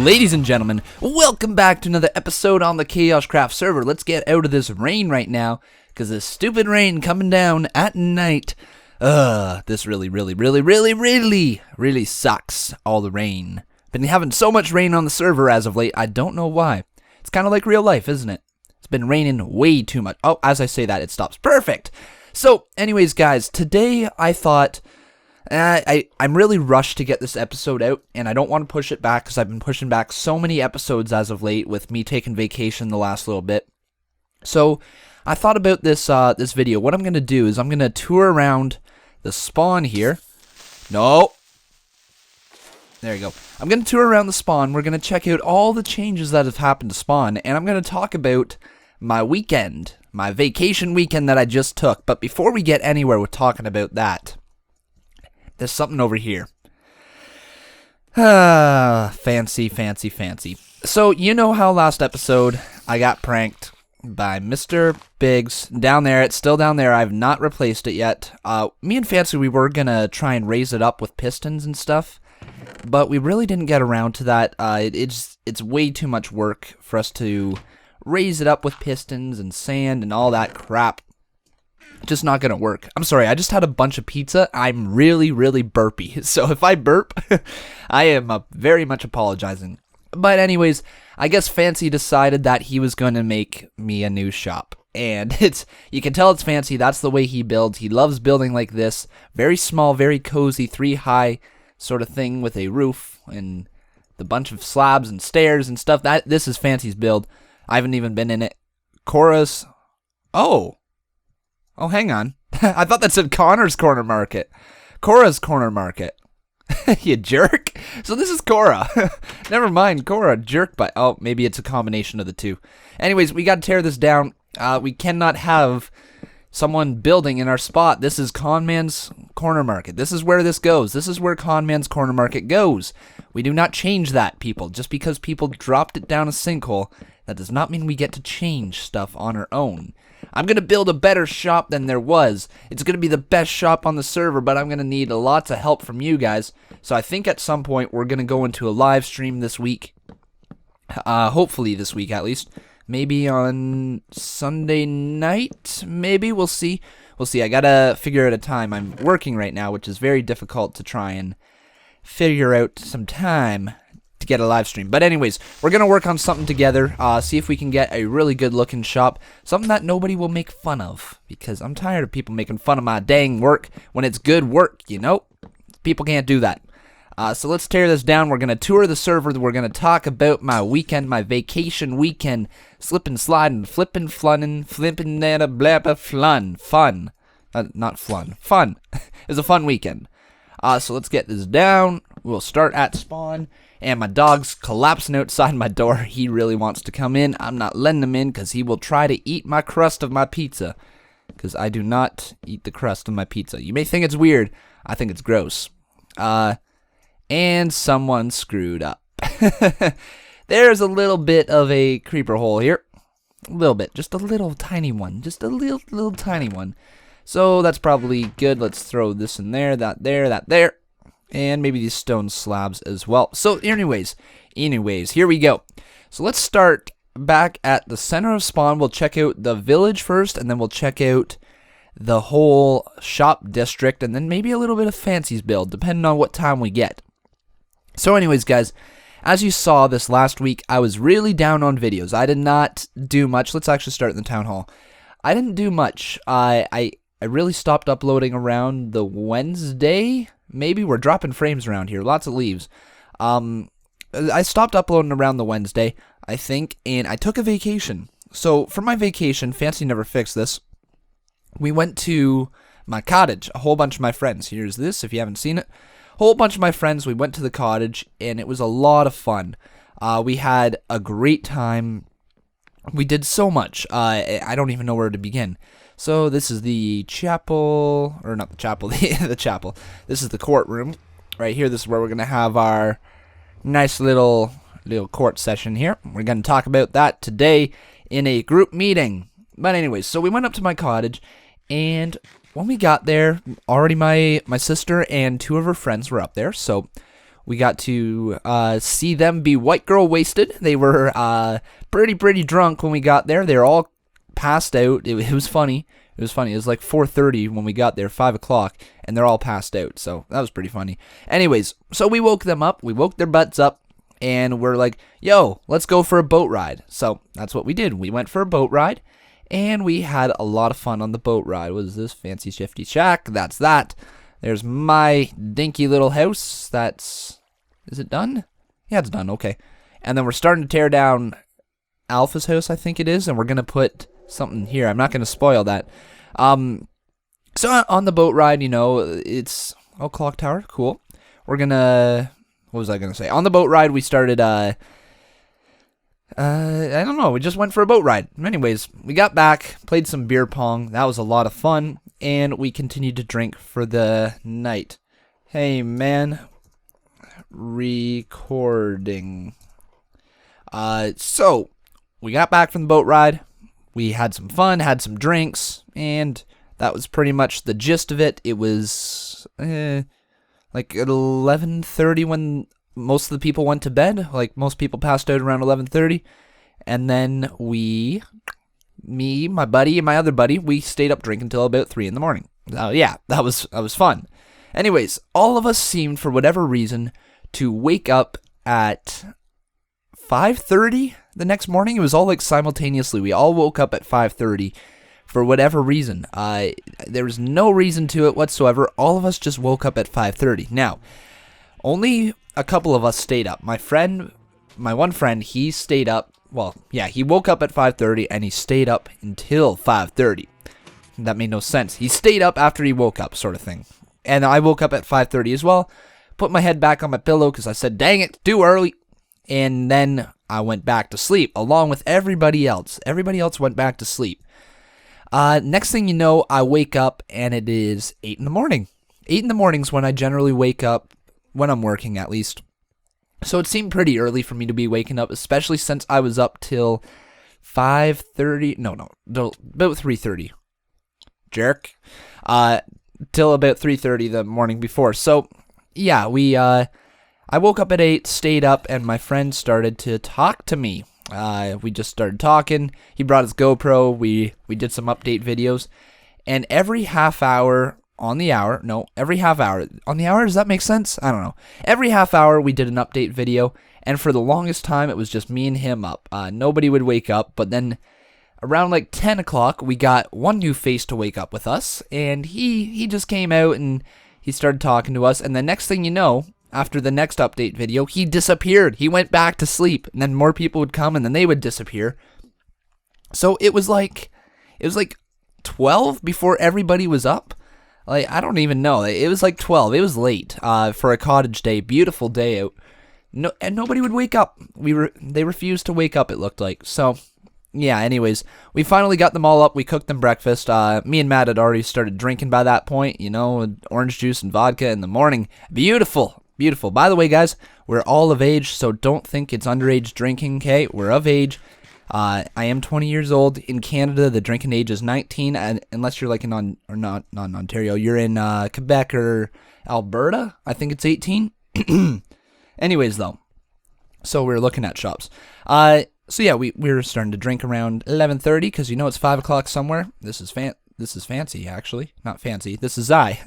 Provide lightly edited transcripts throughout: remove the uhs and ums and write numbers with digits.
Ladies and gentlemen, welcome back to another episode on the KaoshKraft server. Let's get out of this rain right now, because this stupid rain coming down at night. This really sucks, all the rain. Been having so much rain on the server as of late, I don't know why. It's kind of like real life, isn't it? It's been raining way too much. Oh, as I say that, it stops. Perfect! So, anyways, guys, today I thought... I'm really rushed to get this episode out, and I don't want to push it back because I've been pushing back so many episodes as of late with me taking vacation the last little bit. So I thought about this this video. What I'm going to do is I'm going to tour around the spawn here. No. There you go. I'm going to tour around the spawn. We're going to check out all the changes that have happened to spawn, and I'm going to talk about my weekend, my vacation weekend that I just took. But before we get anywhere with talking about that, there's something over here. Fancy. So, you know how last episode I got pranked by Mr. Biggs down there. It's still down there. I've not replaced it yet. Me and Fancy, we were going to try and raise it up with pistons and stuff, but we really didn't get around to that. It's way too much work for us to raise it up with pistons and sand and all that crap. Just not gonna work. I'm sorry, I just had a bunch of pizza. I'm really burpy. So if I burp, I am very much apologizing. But anyways, I guess Fancy decided that he was gonna make me a new shop. And you can tell it's Fancy. That's the way he builds. He loves building like this. Very small, very cozy, 3-high sort of thing with a roof and the bunch of slabs and stairs and stuff. This is Fancy's build. I haven't even been in it. Cora's... Oh, hang on. I thought that said Connor's Corner Market. Cora's Corner Market. You jerk. So this is Cora. Never mind, Cora, jerk, but oh, maybe it's a combination of the two. Anyways, we gotta tear this down. We cannot have someone building in our spot. This is Conman's Corner Market. This is where this goes. This is where Conman's Corner Market goes. We do not change that, people. Just because people dropped it down a sinkhole, that does not mean we get to change stuff on our own. I'm going to build a better shop than there was. It's going to be the best shop on the server, but I'm going to need lots of help from you guys. So I think at some point we're going to go into a live stream this week. Hopefully this week at least. Maybe on Sunday night? Maybe? We'll see. We'll see. I got to figure out a time. I'm working right now, which is very difficult to try and figure out some time to get a live stream. But anyways, we're going to work on something together, see if we can get a really good looking shop, something that nobody will make fun of, because I'm tired of people making fun of my dang work when it's good work, you know? People can't do that. So let's tear this down. We're going to tour the server. We're going to talk about my weekend, my vacation weekend, slipping, sliding, flipping, flunning, flipping, nana, blabba, fun. Not flun. Fun. It's a fun weekend. So let's get this down. We'll start at spawn. And my dog's collapsing outside my door. He really wants to come in. I'm not letting him in because he will try to eat my crust of my pizza. Because I do not eat the crust of my pizza. You may think it's weird. I think it's gross. And someone screwed up. There's a little bit of a creeper hole here. A little bit. Just a little tiny one. Just a little tiny one. So that's probably good. Let's throw this in there, that there. And maybe these stone slabs as well. So anyways, here we go. So let's start back at the center of spawn. We'll check out the village first, and then we'll check out the whole shop district, and then maybe a little bit of Fancy's build, depending on what time we get. So anyways, guys, as you saw this last week, I was really down on videos. I did not do much. Let's actually start in the town hall. I didn't do much. I really stopped uploading around the Wednesday. Maybe we're dropping frames around here. Lots of leaves. I stopped uploading around the Wednesday, I think, and I took a vacation. So for my vacation, Fancy never fixed this. We went to my cottage, a whole bunch of my friends. Here's this, if you haven't seen it. A whole bunch of my friends, we went to the cottage, and it was a lot of fun. We had a great time. We did so much. I don't even know where to begin. So this is the chapel, or not the chapel, the chapel. This is the courtroom right here. This is where we're going to have our nice little court session here. We're going to talk about that today in a group meeting. But anyways, so we went up to my cottage, and when we got there, already my sister and two of her friends were up there. So We got to see them be white girl wasted. They were pretty drunk when we got there. They were all passed out. It was funny. It was funny. It was like 4:30 when we got there, 5 o'clock, and they're all passed out. So that was pretty funny. Anyways, so we woke them up. We woke their butts up, and we're like, yo, let's go for a boat ride. So that's what we did. We went for a boat ride, and we had a lot of fun on the boat ride. What is this? Fancy Shifty Shack. That's that. There's my dinky little house. Is it done? Yeah, it's done. Okay. And then we're starting to tear down Alpha's house, I think it is, and we're going to put something here. I'm not going to spoil that. So on the boat ride, it's clock tower. Cool. We're going to, what was I going to say? On the boat ride, we started, I don't know. We just went for a boat ride. Anyways, we got back, played some beer pong. That was a lot of fun. And we continued to drink for the night. Hey, man. Recording. So we got back from the boat ride. We had some fun, had some drinks, and that was pretty much the gist of it. It was like at 11:30 when most of the people went to bed. Like most people passed out around 11:30, and then me, my buddy, and my other buddy, we stayed up drinking until about 3 in the morning. Yeah, that was fun. Anyways, all of us seemed, for whatever reason, to wake up at 5:30 the next morning. It was all like simultaneously. We all woke up at 5:30 for whatever reason. There was no reason to it whatsoever. All of us just woke up at 5:30. Now, only a couple of us stayed up. My one friend, he stayed up. Well, yeah, he woke up at 5:30 and he stayed up until 5:30. That made no sense. He stayed up after he woke up, sort of thing. And I woke up at 5:30 as well. Put my head back on my pillow because I said, dang it, too early. And then I went back to sleep along with everybody else. Everybody else went back to sleep. Next thing you know, I wake up and it is 8 in the morning. 8 in the morning is when I generally wake up, when I'm working at least. So it seemed pretty early for me to be waking up, especially since I was up till 5:30. No, about 3:30. Jerk. Till about 3:30 the morning before. So yeah, I woke up at 8, stayed up, and my friend started to talk to me. We just started talking. He brought his GoPro. We did some update videos. And every half hour on the hour, does that make sense? I don't know. Every half hour we did an update video, and for the longest time it was just me and him up. Nobody would wake up, but then around like 10 o'clock we got one new face to wake up with us, and he just came out and he started talking to us, and the next thing you know, after the next update video, he disappeared. He went back to sleep, and then more people would come, and then they would disappear. So it was like 12 before everybody was up. Like, I don't even know. It was like 12. It was late for a cottage day. Beautiful day out. No, and nobody would wake up. They refused to wake up, it looked like. So yeah, anyways, we finally got them all up. We cooked them breakfast. Me and Matt had already started drinking by that point, orange juice and vodka in the morning. Beautiful. Beautiful. By the way, guys, we're all of age, so don't think it's underage drinking, okay? We're of age. I am 20 years old. In Canada, the drinking age is 19, and unless you're like not in Ontario. You're in Quebec or Alberta. I think it's 18. Anyways, though, so we're looking at shops. So yeah, we were starting to drink around 11:30 because it's 5 o'clock somewhere. This is fancy, actually. Not fancy. This is Zai.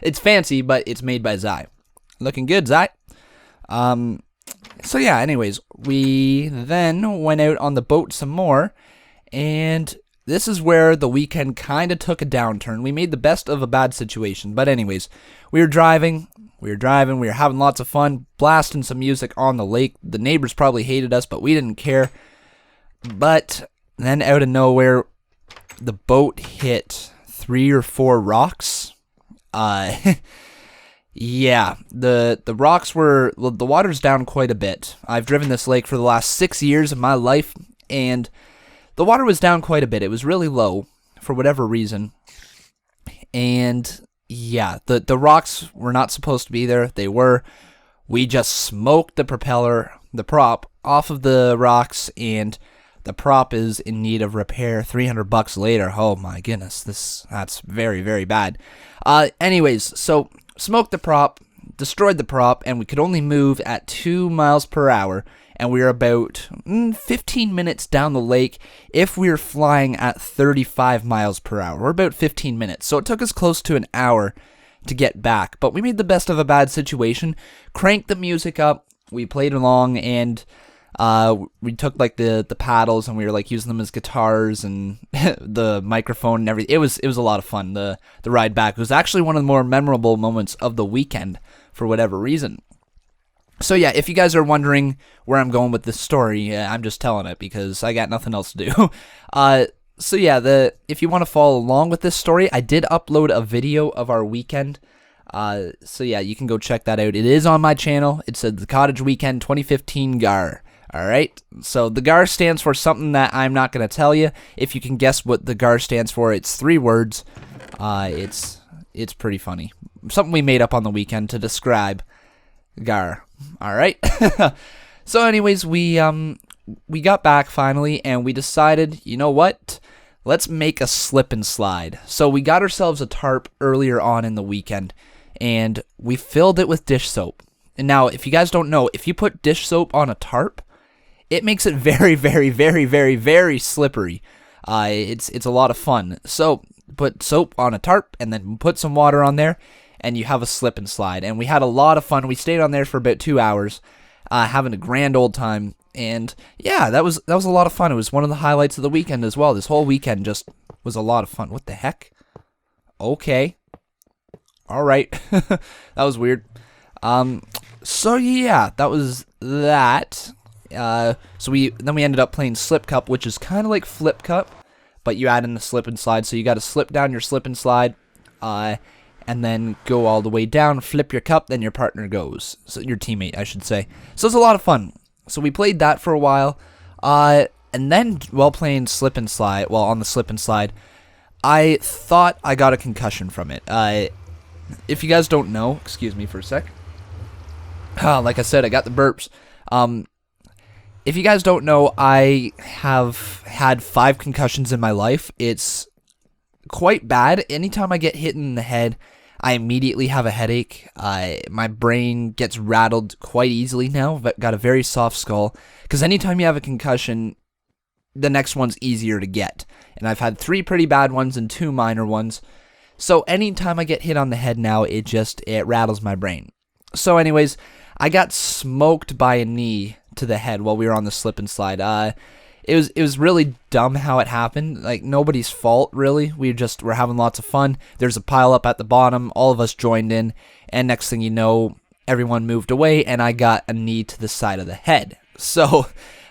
It's fancy, but it's made by Zai. Looking good, Zai. So yeah, anyways, we then went out on the boat some more, and this is where the weekend kind of took a downturn. We made the best of a bad situation, but anyways, we were driving, we were having lots of fun, blasting some music on the lake. The neighbors probably hated us, but we didn't care. But then out of nowhere, the boat hit 3 or 4 rocks. Yeah, the rocks were, the water's down quite a bit. I've driven this lake for the last 6 years of my life, and the water was down quite a bit. It was really low for whatever reason. And yeah, the rocks were not supposed to be there. They were. We just smoked the prop off of the rocks, and the prop is in need of repair. $300 later. Oh my goodness, that's very, very bad. Anyways, so smoked the prop, destroyed the prop, and we could only move at 2 miles per hour. And we were about 15 minutes down the lake if we were flying at 35 miles per hour. We're about 15 minutes. So it took us close to an hour to get back. But we made the best of a bad situation, cranked the music up, we played along, and we took like the paddles and we were like using them as guitars and the microphone and everything. It was a lot of fun. The ride back was actually one of the more memorable moments of the weekend for whatever reason. So yeah, if you guys are wondering where I'm going with this story, I'm just telling it because I got nothing else to do. So yeah, if you want to follow along with this story, I did upload a video of our weekend. So yeah, you can go check that out. It is on my channel. It said the Cottage Weekend 2015 GAR. Alright, so the GAR stands for something that I'm not going to tell you. If you can guess what the GAR stands for, it's 3 words. It's pretty funny. Something we made up on the weekend to describe GAR. Alright. So anyways, we got back finally, and we decided, you know what? Let's make a slip and slide. So we got ourselves a tarp earlier on in the weekend, and we filled it with dish soap. And now, if you guys don't know, if you put dish soap on a tarp, it makes it very, very, very, very, very slippery. It's a lot of fun. So put soap on a tarp, and then put some water on there, and you have a slip and slide. And we had a lot of fun. We stayed on there for about 2 hours, having a grand old time. And yeah, that was a lot of fun. It was one of the highlights of the weekend as well. This whole weekend just was a lot of fun. What the heck? Okay. All right. That was weird. So yeah, that was that. So we ended up playing Slip Cup, which is kind of like Flip Cup, but you add in the slip and slide. So you got to slip down your slip and slide, and then go all the way down, flip your cup, then your partner goes. So your teammate, I should say. So it's a lot of fun. So we played that for a while, and then while playing slip and slide, on the slip and slide, I thought I got a concussion from it. If you guys don't know, excuse me for a sec. Like I said, I got the burps. If you guys don't know, I have had 5 concussions in my life. It's quite bad. Anytime I get hit in the head, I immediately have a headache. My brain gets rattled quite easily now. I've got a very soft skull. Because anytime you have a concussion, the next one's easier to get. And I've had 3 pretty bad ones and 2 minor ones. So anytime I get hit on the head now, it rattles my brain. So anyways, I got smoked by a knee to the head while we were on the slip and slide. It was really dumb how it happened. Like, nobody's fault, really. We were having lots of fun. There's a pile up at the bottom. All of us joined in. And next thing you know, everyone moved away, and I got a knee to the side of the head. So,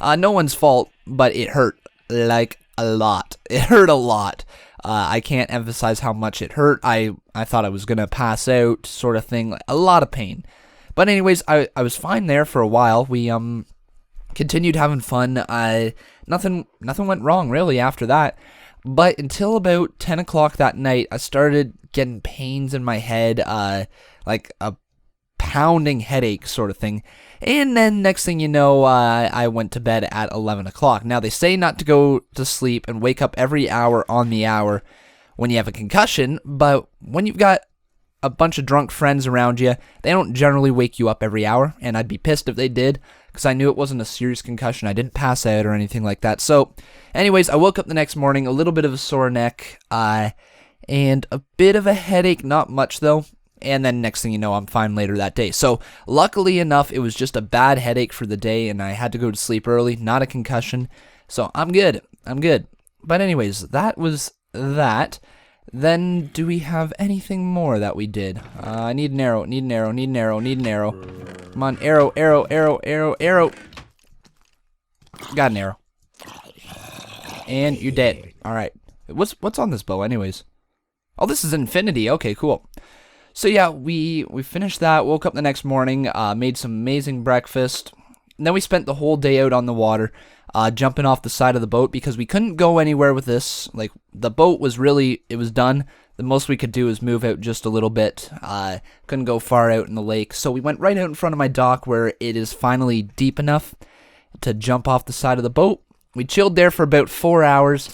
no one's fault, but it hurt, like, a lot. It hurt a lot. I can't emphasize how much it hurt. I thought I was going to pass out, sort of thing. A lot of pain. But anyways, I was fine there for a while. We continued having fun. Nothing went wrong really after that. But until about 10 o'clock that night, I started getting pains in my head, like a pounding headache sort of thing. And then next thing you know, I went to bed at 11 o'clock. Now, they say not to go to sleep and wake up every hour on the hour when you have a concussion, but when you've got a bunch of drunk friends around you, they don't generally wake you up every hour, and I'd be pissed if they did, because I knew it wasn't a serious concussion. I didn't pass out or anything like that. So, anyways, I woke up the next morning, a little bit of a sore neck, and a bit of a headache, not much though, and then next thing you know, I'm fine later that day. So, luckily enough, it was just a bad headache for the day, and I had to go to sleep early, not a concussion, so I'm good. But anyways, that was that. Then, do we have anything more that we did? I need an arrow, need an arrow. Come on, arrow. Got an arrow. And you're dead. Alright. What's on this bow anyways? Oh, this is infinity. Okay, cool. So yeah, we finished that, woke up the next morning, made some amazing breakfast. And then we spent the whole day out on the water, jumping off the side of the boat because we couldn't go anywhere with this. Like, the boat was it was done. The most we could do is move out just a little bit. Couldn't go far out in the lake. So we went right out in front of my dock where it is finally deep enough to jump off the side of the boat. We chilled there for about 4 hours.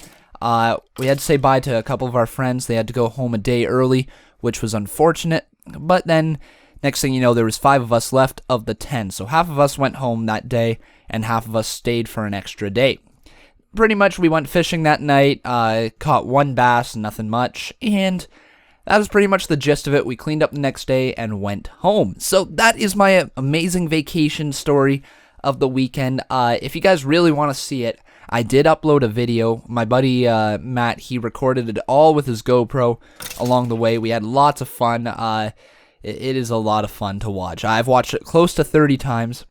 We had to say bye to a couple of our friends. They had to go home a day early, which was unfortunate. But then Next thing you know, there was 5 of us left of the 10. So half of us went home that day, and half of us stayed for an extra day. Pretty much we went fishing that night, caught 1 bass, nothing much, and that was pretty much the gist of it. We cleaned up the next day and went home. So that is my amazing vacation story of the weekend. If you guys really want to see it, I did upload a video. My buddy Matt, he recorded it all with his GoPro along the way. We had lots of fun. It is a lot of fun to watch. I've watched it close to 30 times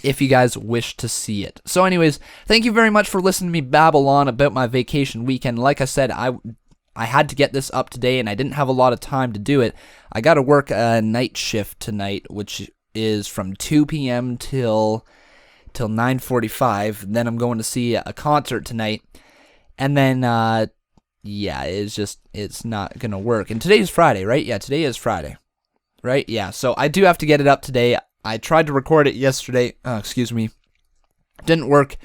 if you guys wish to see it. So anyways, thank you very much for listening to me babble on about my vacation weekend. Like I said, I had to get this up today, and I didn't have a lot of time to do it. I got to work a night shift tonight, which is from 2 p.m. till 9:45. Then I'm going to see a concert tonight, and then yeah, it's not gonna work. And today's Friday, right? Yeah, today is Friday, right? Yeah, so I do have to get it up today. I tried to record it yesterday. Excuse me, didn't work.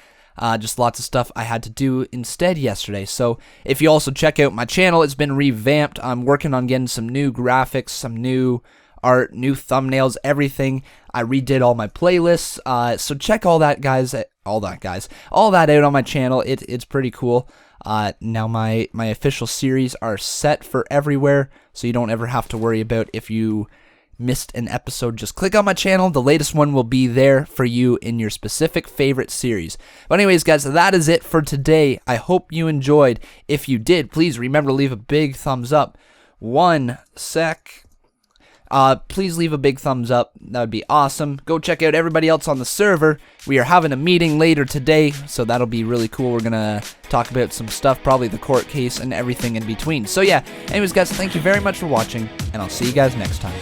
Just lots of stuff I had to do instead yesterday. So if you also check out my channel, it's been revamped. I'm working on getting some new graphics, some new art, new thumbnails, everything. I redid all my playlists. So check all that out on my channel. It's pretty cool. Now my official series are set for everywhere, so you don't ever have to worry about if you missed an episode. Just click on my channel. The latest one will be there for you in your specific favorite series. But anyways, guys, that is it for today. I hope you enjoyed. If you did, please remember to leave a big thumbs up. One sec. Please leave a big thumbs up. That would be awesome. Go check out everybody else on the server. We are having a meeting later today, so that'll be really cool. We're gonna talk about some stuff, probably the court case and everything in between. So yeah, anyways, guys, thank you very much for watching, and I'll see you guys next time.